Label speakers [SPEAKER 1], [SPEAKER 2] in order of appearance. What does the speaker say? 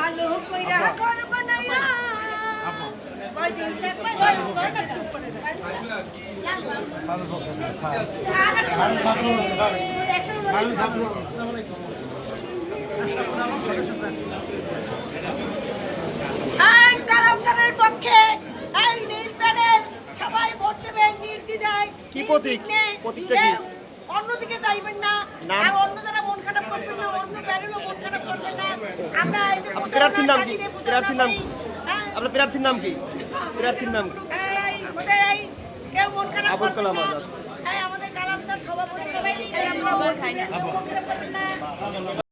[SPEAKER 1] ভালো কইরা ঘর বানাইয়া কয়দিন থাকবে ঘর কালামসারের পক্ষে এই নীল প্যানেল সবাই ভোট দেবেন নির্দ্বিধায়।
[SPEAKER 2] কি প্রতীক? প্রতীকটা কি?
[SPEAKER 1] অন্যদিকে যাইবেন না, আর অন্য যারা মন খারাপ করছেন না, অন্য প্যানেলও মন খারাপ করবেন না। আমরা এই যে
[SPEAKER 2] প্রার্থীর নাম কি? প্রার্থীর নাম আপনার প্রার্থীর নাম কি? প্রার্থীর নাম কি?
[SPEAKER 1] কেউ মন খারাপ
[SPEAKER 2] আবুল
[SPEAKER 1] করবেন
[SPEAKER 2] কালাম
[SPEAKER 1] না।
[SPEAKER 2] আজাদ।
[SPEAKER 1] আমাদের কালামসার সভাপতি সবাই মিলে আমরা ভোট খাই না, মন খারাপ করবেন না।